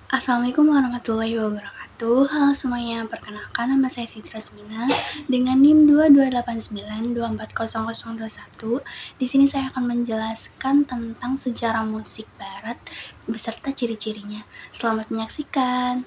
Assalamualaikum warahmatullahi wabarakatuh. Halo semuanya, perkenalkan nama saya Siti Rasmina dengan NIM 2289240021. Di sini saya akan menjelaskan tentang sejarah musik barat beserta ciri-cirinya. Selamat menyaksikan.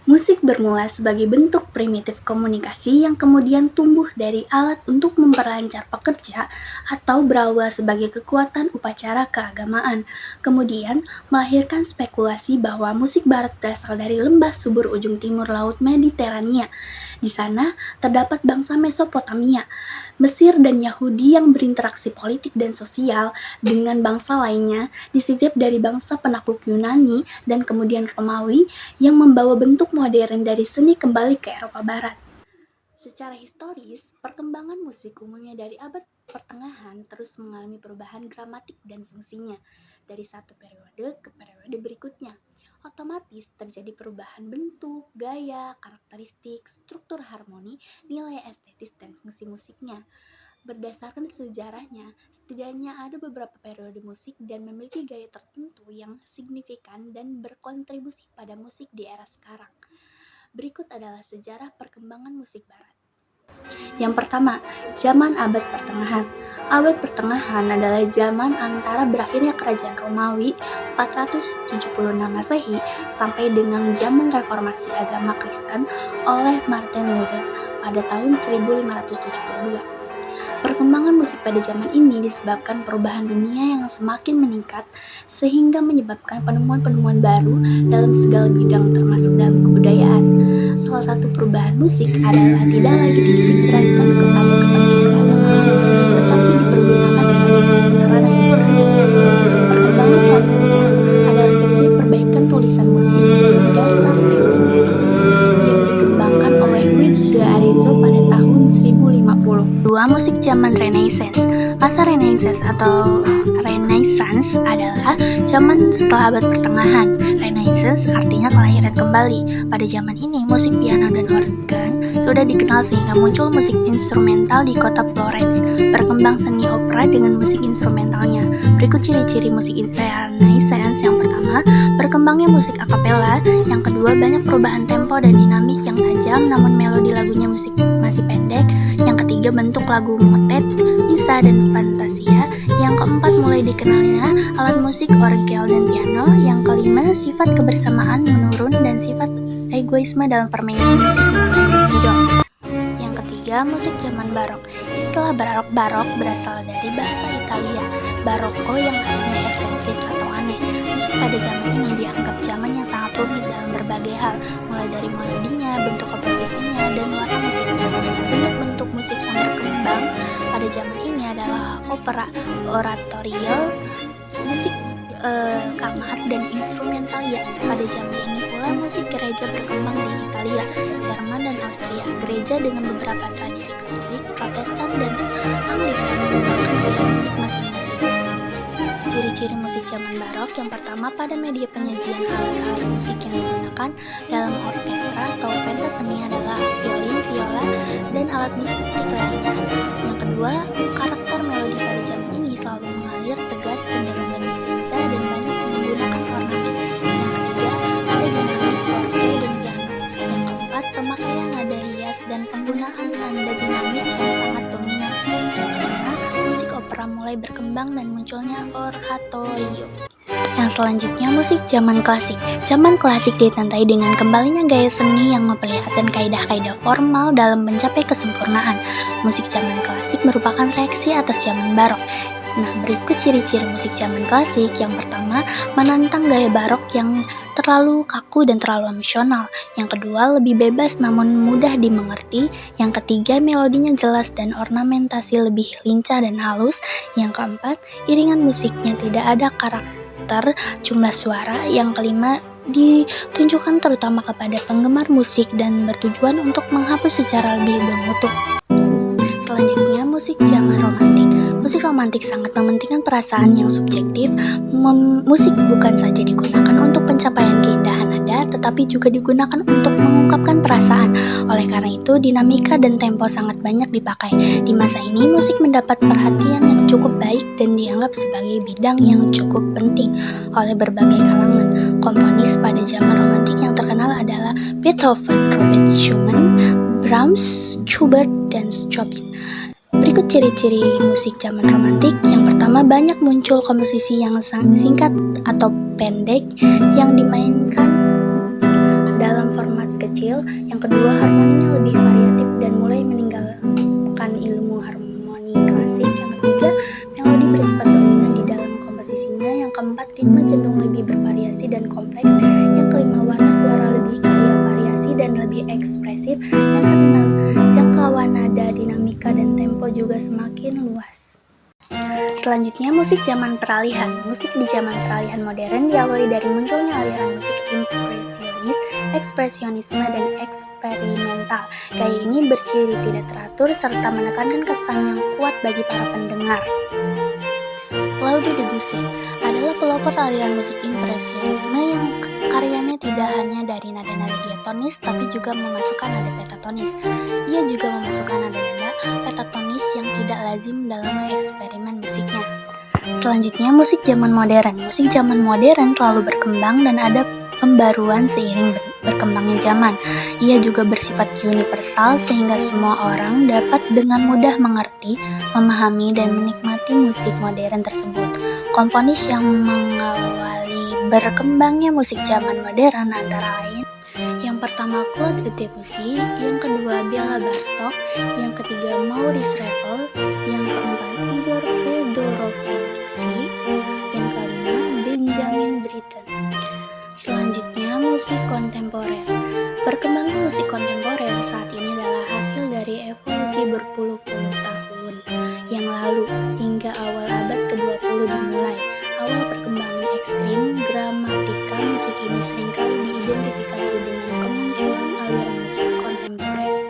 Musik bermula sebagai bentuk primitif komunikasi yang kemudian tumbuh dari alat untuk memperlancar pekerja atau berawal sebagai kekuatan upacara keagamaan. Kemudian melahirkan spekulasi bahwa musik barat berasal dari lembah subur ujung timur Laut Mediterania. Di sana terdapat bangsa Mesopotamia, Mesir dan Yahudi yang berinteraksi politik dan sosial dengan bangsa lainnya, disisip dari bangsa penakluk Yunani dan kemudian Romawi yang membawa bentuk modern dari seni kembali ke Eropa Barat. Secara historis, perkembangan musik umumnya dari abad pertengahan terus mengalami perubahan gramatik dan fungsinya dari satu periode ke periode berikutnya. Otomatis terjadi perubahan bentuk, gaya, karakteristik, struktur harmoni, nilai estetis, dan fungsi musiknya. Berdasarkan sejarahnya, setidaknya ada beberapa periode musik dan memiliki gaya tertentu yang signifikan dan berkontribusi pada musik di era sekarang. Berikut adalah sejarah perkembangan musik barat. Yang pertama, zaman abad pertengahan. Abad pertengahan adalah zaman antara berakhirnya kerajaan Romawi 476 Masehi sampai dengan zaman reformasi agama Kristen oleh Martin Luther pada tahun 1572. Perkembangan musik pada zaman ini disebabkan perubahan dunia yang semakin meningkat sehingga menyebabkan penemuan-penemuan baru dalam segala bidang termasuk dalam kebudayaan. Salah satu perubahan musik adalah tidak lagi dititikkan kepada kepentingan keagamaan, tetapi dipergunakan sebagai sarana hiburan. Perkembangan selanjutnya adalah terjadi perbaikan tulisan musik dan dasar teori musik yang dikembangkan oleh Luis de Arezzo pada tahun 1050. Dua, musik zaman Renaissance. Masa Renaissance atau Renaissance adalah zaman setelah abad pertengahan. Renaissance artinya kelahiran kembali. Pada zaman ini, musik piano dan organ sudah dikenal sehingga muncul musik instrumental di kota Florence. Berkembang seni opera dengan musik instrumentalnya. Berikut ciri-ciri musik Renaissance. Yang pertama, berkembangnya musik akapela. Yang kedua, banyak perubahan tempo dan dinamik yang tajam namun melodi lagunya musik masih pendek. Yang ketiga, bentuk lagu motet, misa, dan fantasia. Yang keempat, mulai dikenalnya alat musik orgel dan piano. Yang kelima, sifat kebersamaan menurun dan sifat egoisme dalam permainan musik mulai menonjol. Yang ketiga, musik zaman barok. Istilah barok berasal dari bahasa Italia barocco yang artinya eksentris atau aneh. Musik pada zaman ini dianggap zaman yang sangat rumit dalam berbagai hal, mulai dari melodinya, bentuk komposisinya, dan warna musiknya. Bentuk-bentuk musik yang berkembang pada zaman ini adalah opera, oratorio, musik kamar, dan instrumentalia. Pada zaman ini pula musik gereja berkembang di Italia, Jerman, dan Austria. Gereja dengan beberapa tradisi Katolik, Protestan, dan Anglikan mengembangkan gaya musik masing-masing. Ciri-ciri musik zaman barok. Yang pertama, pada media penyajian alat-alat musik yang digunakan dalam orkestra atau pentas seni adalah violin, viola, dan alat musik klarinet. Yang kedua, karakter melodi pada zaman ini selalu mengalir, tegas, cenderung lebih lincah, dan banyak menggunakan ornamen. Yang ketiga, ada dinamik forte dan piano. Yang keempat, pemakaian nada hias dan penggunaan tanda dinamik yang sangat dominan. Yang kelima, musik opera mulai berkembang dan munculnya oratorio. Yang selanjutnya, musik zaman klasik. Zaman klasik ditandai dengan kembalinya gaya seni yang memperlihatkan kaidah-kaidah formal dalam mencapai kesempurnaan. Musik zaman klasik merupakan reaksi atas zaman barok. Nah, berikut ciri-ciri musik zaman klasik. Yang pertama, menantang gaya barok yang terlalu kaku dan terlalu emosional. Yang kedua, lebih bebas namun mudah dimengerti. Yang ketiga, melodinya jelas dan ornamentasi lebih lincah dan halus. Yang keempat, iringan musiknya tidak ada karakter jumlah suara. Yang kelima, ditunjukkan terutama kepada penggemar musik dan bertujuan untuk menghapus secara lebih bermutu. Selanjutnya, musik zaman romantik. Musik romantik sangat mementingkan perasaan yang subjektif. Musik bukan saja digunakan untuk pencapaian keindahan nada, tetapi juga digunakan untuk mengungkapkan perasaan. Oleh karena itu, dinamika dan tempo sangat banyak dipakai. Di masa ini, musik mendapat perhatian yang cukup baik dan dianggap sebagai bidang yang cukup penting oleh berbagai kalangan. komponis pada zaman romantik yang terkenal adalah Beethoven, Robert Schumann, Brahms, Schubert, dan Chopin. Berikut ciri-ciri musik zaman romantik. Yang pertama, banyak muncul komposisi yang singkat atau pendek yang dimainkan dalam format kecil. Yang kedua, harmoninya lebih variatif dan mulai meninggalkan ilmu harmoni klasik. Yang ketiga, melodi bersifat dominan di dalam komposisinya. Yang keempat, ritme cenderung lebih bervariasi dan kompleks. Yang kelima, warna suara lebih kaya variasi dan lebih ekspresif. Yang keenam, jangkauan nada, dinamika, dan tempo juga semakin luas. Selanjutnya, musik zaman peralihan. Musik di zaman peralihan modern diawali dari munculnya aliran musik impresionis, ekspresionisme, dan eksperimental. Gaya ini berciri tidak teratur serta menekankan kesan yang kuat bagi para pendengar. Claude Debussy adalah pelopor aliran musik impresionisme yang karyanya tidak hanya dari nada-nada diatonis tapi juga memasukkan nada pentatonis. Ia juga memasukkan nada-nada pentatonis yang tidak lazim dalam eksperimen musiknya. Selanjutnya, musik zaman modern. Musik zaman modern selalu berkembang dan ada pembaruan seiring berkembangnya zaman. Ia juga bersifat universal sehingga semua orang dapat dengan mudah mengerti, memahami, dan menikmati musik modern tersebut. Komponis yang mengawali berkembangnya musik zaman modern antara lain: yang pertama Claude Debussy, yang kedua Béla Bartók, yang ketiga Maurice Ravel, yang keempat Igor Fedorovsky, yang kelima Benjamin Britten. Selanjutnya, musik kontemporer. Perkembangan musik kontemporer saat ini adalah hasil dari evolusi berpuluh-puluh tahun yang lalu hingga awal abad ke-20 dimulai. Awal perkembangan ekstrim gramatika musik ini seringkali diidentifikasi dengan kemunculan aliran musik kontemporer.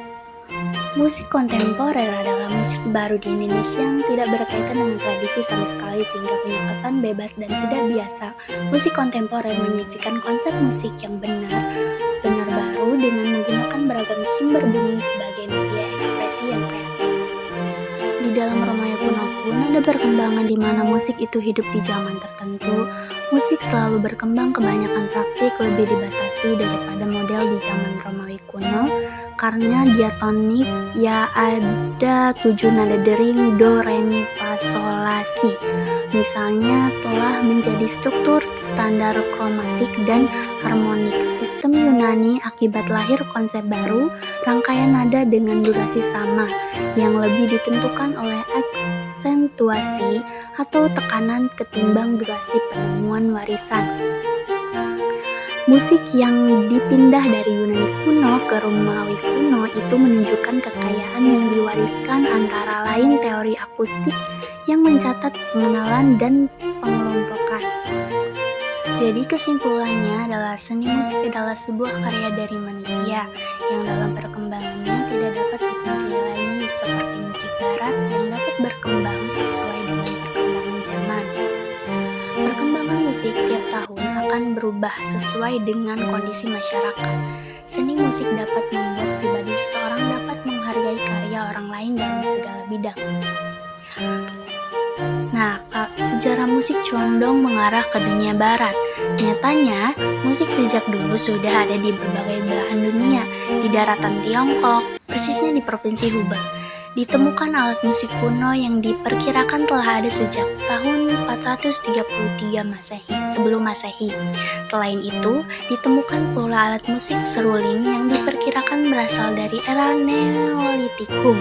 Musik kontemporer adalah musik baru di Indonesia yang tidak berkaitan dengan tradisi sama sekali sehingga punya kesan bebas dan tidak biasa. Musik kontemporer menyajikan konsep musik yang benar baru dengan menggunakan beragam sumber bunyi sebagai media ekspresi yang kreatif. Di dalam Romawi kuno pun ada perkembangan di mana musik itu hidup di zaman tertentu. Musik selalu berkembang, kebanyakan praktik lebih dibatasi daripada model di zaman Romawi kuno. Karena diatonik ya ada 7 nada dering do, re, mi, fa, sol, la, si. Misalnya telah menjadi struktur standar kromatik dan harmonik. Sistem Yunani akibat lahir konsep baru, rangkaian nada dengan durasi sama, yang lebih ditentukan oleh aksentuasi atau tekanan ketimbang durasi penemuan warisan. Musik yang dipindah dari Yunani kuno ke Romawi kuno itu menunjukkan kekayaan yang diwariskan antara lain teori akustik yang mencatat pengenalan dan pengelompokan. Jadi kesimpulannya adalah seni musik adalah sebuah karya dari manusia yang dalam perkembangannya tidak dapat dipungkiri seperti musik barat yang dapat berkembang sesuai dengan perkembangan zaman. Perkembangan musik tiap tahun akan berubah sesuai dengan kondisi masyarakat. Seni musik dapat membuat pribadi seseorang dapat menghargai karya orang lain dalam segala bidang. Nah, sejarah musik condong mengarah ke dunia barat. Nyatanya, musik sejak dulu sudah ada di berbagai belahan dunia. Di daratan Tiongkok, persisnya di Provinsi Hubei, ditemukan alat musik kuno yang diperkirakan telah ada sejak tahun 433 sebelum Masehi. Selain itu, ditemukan pula alat musik seruling yang diperkirakan berasal dari era Neolitikum.